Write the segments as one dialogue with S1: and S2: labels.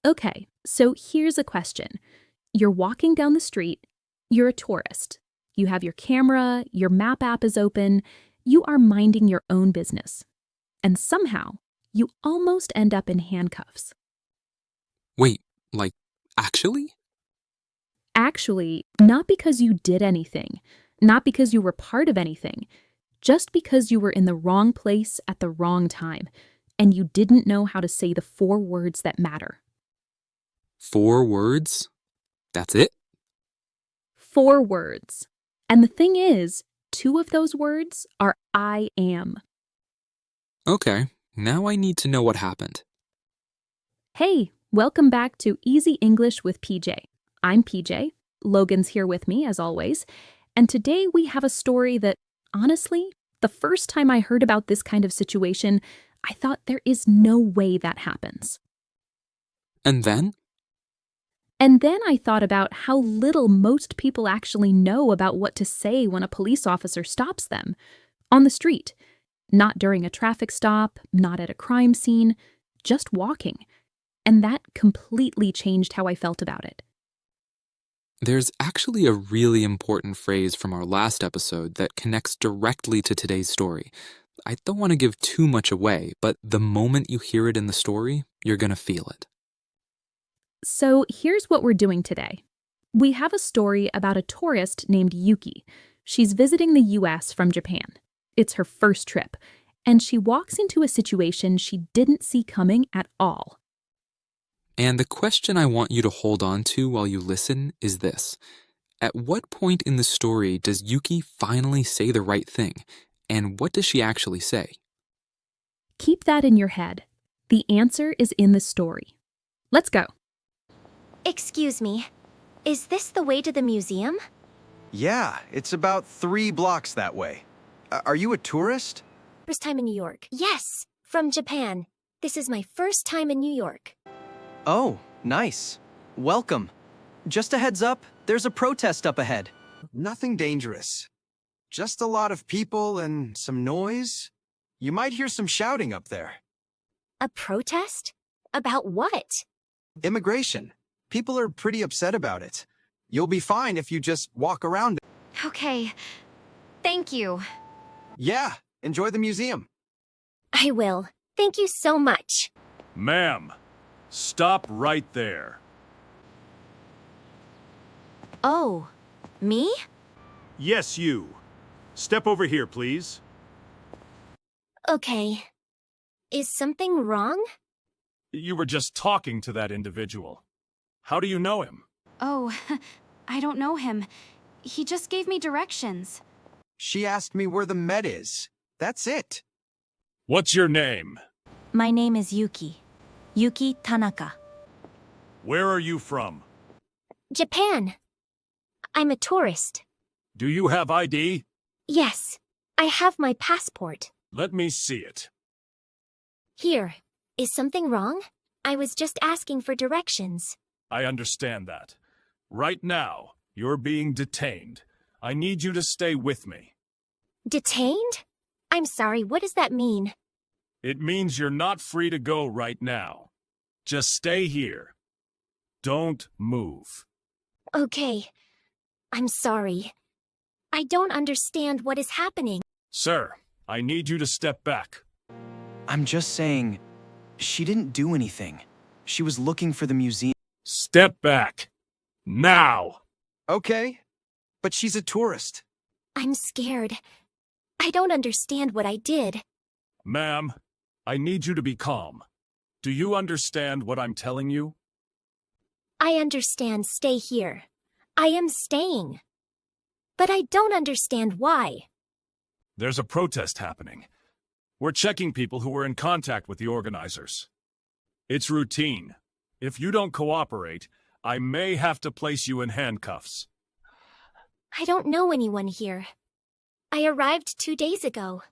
S1: Okay, so here's a question. You're walking down the street, you're a tourist. You have your camera, your map app is open, you are minding your own business. And somehow, you almost end up in handcuffs.
S2: Wait, like, actually?
S1: Actually, not because you did anything, not because you were part of anything, just because you were in the wrong place at the wrong time, and you didn't know how to say the 4 words that matter.
S2: 4 words? That's it?
S1: 4 words. And the thing is, 2 of those words are I am.
S2: Okay, now I need to know what happened.
S1: Hey, welcome back to Easy English with PJ. I'm PJ. Logan's here with me, as always. And today we have a story that, honestly, the first time I heard about this kind of situation, I thought there is no way that happens.
S2: And then?
S1: And then I thought about how little most people actually know about what to say when a police officer stops them. On the street. Not during a traffic stop, not at a crime scene, just walking. And that completely changed how I felt about it.
S2: There's actually a really important phrase from our last episode that connects directly to today's story. I don't want to give too much away, but the moment you hear it in the story, you're going to feel it.
S1: So here's what we're doing today. We have a story about a tourist named Yuki. She's visiting the US from Japan. It's her first trip, and she walks into a situation she didn't see coming at all.
S2: And the question I want you to hold on to while you listen is this. At what point in the story does Yuki finally say the right thing? And what does she actually say?
S1: Keep that in your head. The answer is in the story. Let's go.
S3: Excuse me, is this the way to the museum?
S4: Yeah, it's about 3 blocks that way. Are you a tourist?
S3: First time in New York. Yes, from Japan. This is my first time in New York.
S4: Oh, nice. Welcome. Just a heads up, there's a protest up ahead.
S5: Nothing dangerous. Just a lot of people and some noise. You might hear some shouting up there.
S3: A protest? About what?
S5: Immigration. People are pretty upset about it. You'll be fine if you just walk around.
S3: Okay, thank you.
S5: Yeah, enjoy the museum.
S3: I will. Thank you so much.
S6: Ma'am, stop right there.
S3: Oh, me?
S6: Yes, you. Step over here, please.
S3: Okay. Is something wrong?
S6: You were just talking to that individual. How do you know him?
S7: Oh, I don't know him. He just gave me directions.
S5: She asked me where the Met is. That's it.
S6: What's your name?
S8: My name is Yuki. Yuki Tanaka.
S6: Where are you from?
S3: Japan. I'm a tourist.
S6: Do you have ID?
S3: Yes, I have my passport.
S6: Let me see it.
S3: Here. Is something wrong? I was just asking for directions.
S6: I understand that. Right now, you're being detained. I need you to stay with me.
S3: Detained? I'm sorry, what does that mean?
S6: It means you're not free to go right now. Just stay here. Don't move.
S3: Okay. I'm sorry. I don't understand what is happening.
S6: Sir, I need you to step back.
S4: I'm just saying, she didn't do anything. She was looking for the museum.
S6: Step back. Now!
S5: Okay, but she's a tourist.
S3: I'm scared. I don't understand what I did.
S6: Ma'am, I need you to be calm. Do you understand what I'm telling you?
S3: I understand stay here. I am staying. But I don't understand why.
S6: There's a protest happening. We're checking people who were in contact with the organizers. It's routine. If you don't cooperate, I may have to place you in handcuffs.
S3: I don't know anyone here. I arrived 2 days ago.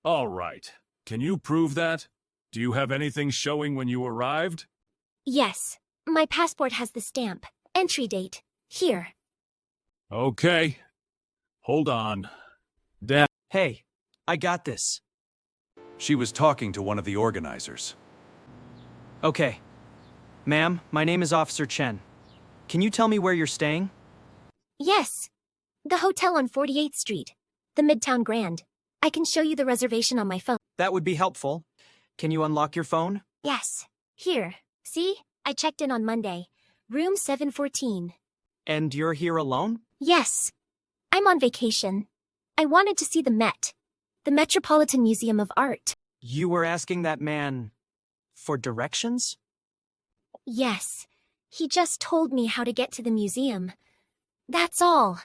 S6: All right. Can you prove that? Do you have anything showing when you arrived?
S3: Yes, my passport has the stamp. Entry date. Here.
S6: Okay. Hold on. Dad.
S4: Hey, I got this.
S9: She was talking to one of the organizers.
S4: Okay. Ma'am, my name is Officer Chen. Can you tell me where you're staying?
S3: Yes. The hotel on 48th Street. The Midtown Grand. I can show you the reservation on my phone.
S4: That would be helpful. Can you unlock your phone?
S3: Yes. Here. See? I checked in on Monday. Room 714.
S4: And you're here alone?
S3: Yes. I'm on vacation. I wanted to see the Met. The Metropolitan Museum of Art.
S4: You were asking that man for directions?
S3: Yes. He just told me how to get to the museum. That's all.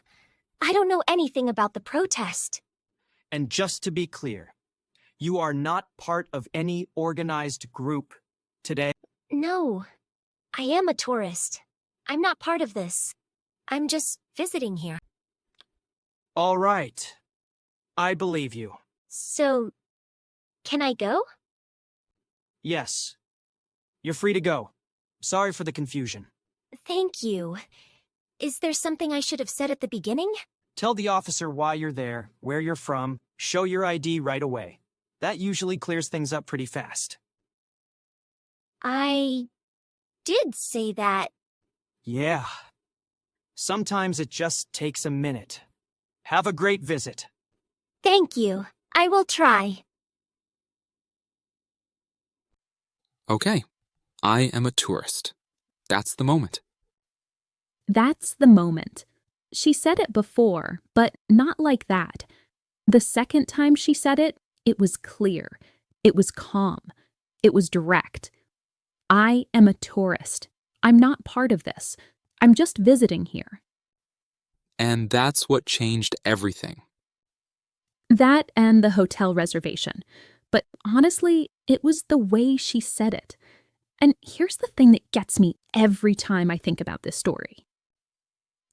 S3: I don't know anything about the protest.
S4: And just to be clear, you are not part of any organized group today?
S3: No. I am a tourist. I'm not part of this. I'm just visiting here.
S4: All right. I believe you.
S3: So, can I go?
S4: Yes. You're free to go. Sorry for the confusion.
S3: Thank you. Is there something I should have said at the beginning?
S4: Tell the officer why you're there, where you're from, show your ID right away. That usually clears things up pretty fast.
S3: I did say that.
S4: Yeah. Sometimes it just takes a minute. Have a great visit.
S3: Thank you. I will try.
S2: Okay, I am a tourist. That's the moment.
S1: That's the moment. She said it before, but not like that. The second time she said it, it was clear. It was calm. It was direct. I am a tourist. I'm not part of this. I'm just visiting here.
S2: And that's what changed everything.
S1: That and the hotel reservation. But honestly, it was the way she said it. And here's the thing that gets me every time I think about this story.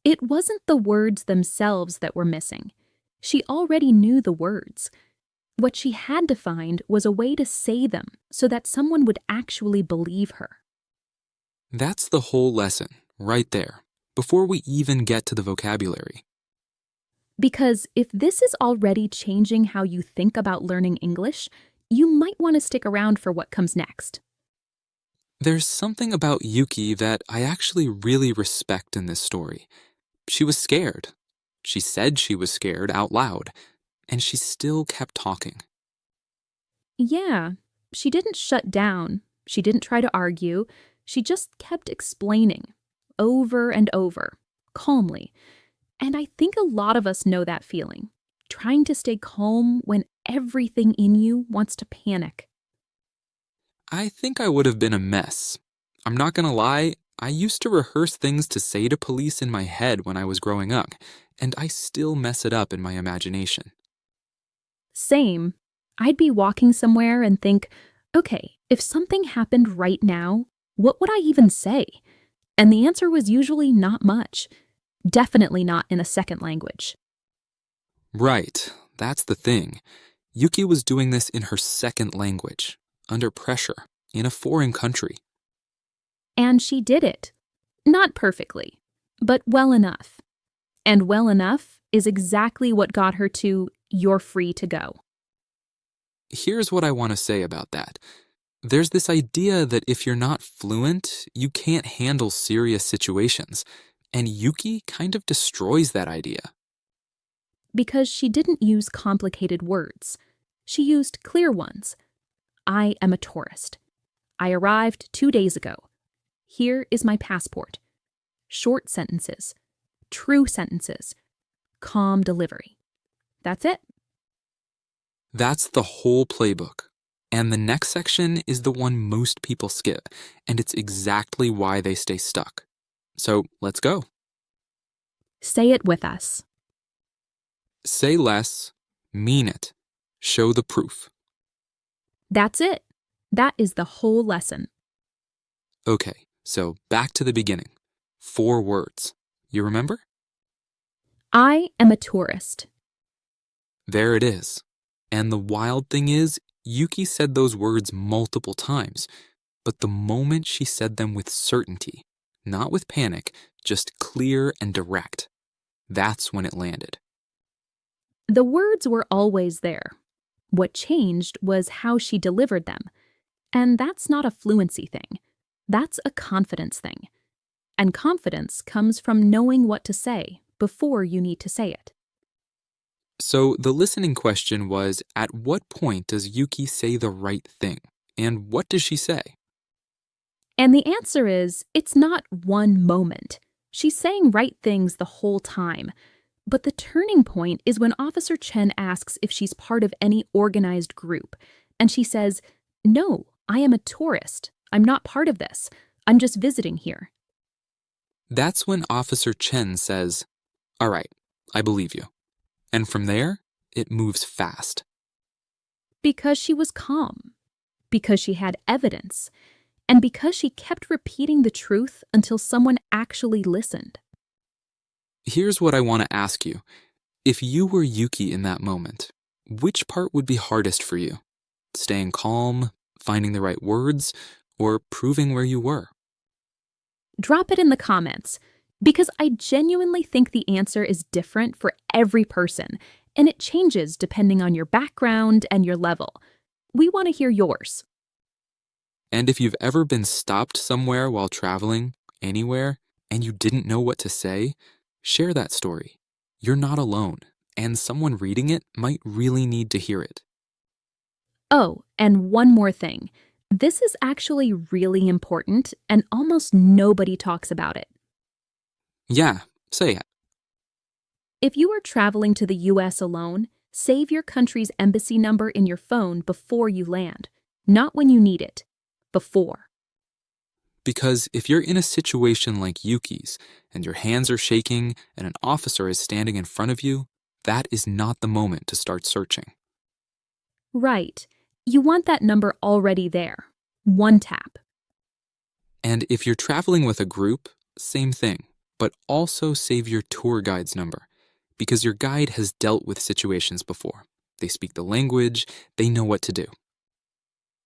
S1: It wasn't the words themselves that were missing. She already knew the words. What she had to find was a way to say them so that someone would actually believe her.
S2: That's the whole lesson, right there, before we even get to the vocabulary.
S1: Because if this is already changing how you think about learning English, you might want to stick around for what comes next.
S2: There's something about Yuki that I actually really respect in this story. She was scared. She said she was scared out loud, and she still kept talking.
S1: Yeah, she didn't shut down. She didn't try to argue. She just kept explaining, over and over, calmly. And I think a lot of us know that feeling, trying to stay calm when everything in you wants to panic.
S2: I think I would have been a mess. I'm not gonna lie, I used to rehearse things to say to police in my head when I was growing up, and I still mess it up in my imagination.
S1: Same. I'd be walking somewhere and think, okay, if something happened right now, what would I even say? And the answer was usually not much. Definitely not in a second language.
S2: Right, that's the thing. Yuki was doing this in her second language, under pressure, in a foreign country.
S1: And she did it. Not perfectly, but well enough. And well enough is exactly what got her to "you're free to go."
S2: Here's what I want to say about that. There's this idea that if you're not fluent, you can't handle serious situations, and Yuki kind of destroys that idea.
S1: Because she didn't use complicated words. She used clear ones. I am a tourist. I arrived 2 days ago. Here is my passport. Short sentences. True sentences. Calm delivery. That's it.
S2: That's the whole playbook. And the next section is the one most people skip, and it's exactly why they stay stuck. So let's go.
S1: Say it with us.
S2: Say less, mean it, show the proof.
S1: That's it. That is the whole lesson.
S2: Okay, so back to the beginning. 4 words. You remember?
S1: I am a tourist.
S2: There it is. And the wild thing is, Yuki said those words multiple times, but the moment she said them with certainty, not with panic, just clear and direct, that's when it landed.
S1: The words were always there. What changed was how she delivered them. And that's not a fluency thing. That's a confidence thing. And confidence comes from knowing what to say before you need to say it.
S2: So the listening question was, at what point does Yuki say the right thing? And what does she say?
S1: And the answer is, it's not one moment. She's saying right things the whole time. But the turning point is when Officer Chen asks if she's part of any organized group. And she says, "No, I am a tourist. I'm not part of this. I'm just visiting here."
S2: That's when Officer Chen says, "All right, I believe you." And from there, it moves fast.
S1: Because she was calm. Because she had evidence. And because she kept repeating the truth until someone actually listened.
S2: Here's what I want to ask you. If you were Yuki in that moment, which part would be hardest for you? Staying calm, finding the right words, or proving where you were?
S1: Drop it in the comments, because I genuinely think the answer is different for every person, and it changes depending on your background and your level. We want to hear yours.
S2: And if you've ever been stopped somewhere while traveling, anywhere, and you didn't know what to say, share that story. You're not alone, and someone reading it might really need to hear it.
S1: Oh, and one more thing. This is actually really important, and almost nobody talks about it.
S2: Yeah, say it.
S1: If you are traveling to the US alone, save your country's embassy number in your phone before you land. Not when you need it. Before.
S2: Because if you're in a situation like Yuki's, and your hands are shaking and an officer is standing in front of you, that is not the moment to start searching.
S1: Right. You want that number already there. One tap.
S2: And if you're traveling with a group, same thing, but also save your tour guide's number, because your guide has dealt with situations before. They speak the language, they know what to do.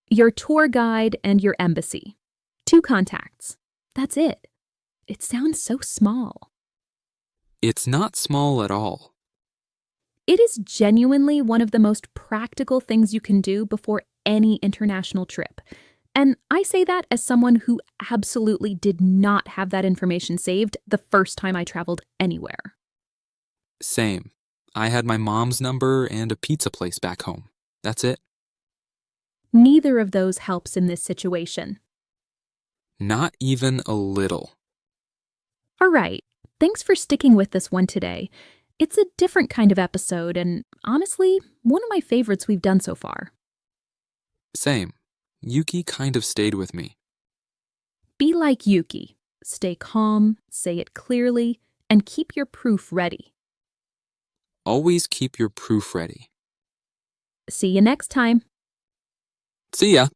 S1: Your tour guide and your embassy. 2 contacts. That's it. It sounds so small.
S2: It's not small at all.
S1: It is genuinely one of the most practical things you can do before any international trip. And I say that as someone who absolutely did not have that information saved the first time I traveled anywhere.
S2: Same. I had my mom's number and a pizza place back home. That's it.
S1: Neither of those helps in this situation.
S2: Not even a little.
S1: All right, thanks for sticking with this one today. It's a different kind of episode and, honestly, one of my favorites we've done so far.
S2: Same. Yuki kind of stayed with me.
S1: Be like Yuki. Stay calm, say it clearly, and keep your proof ready.
S2: Always keep your proof ready.
S1: See you next time.
S2: See ya!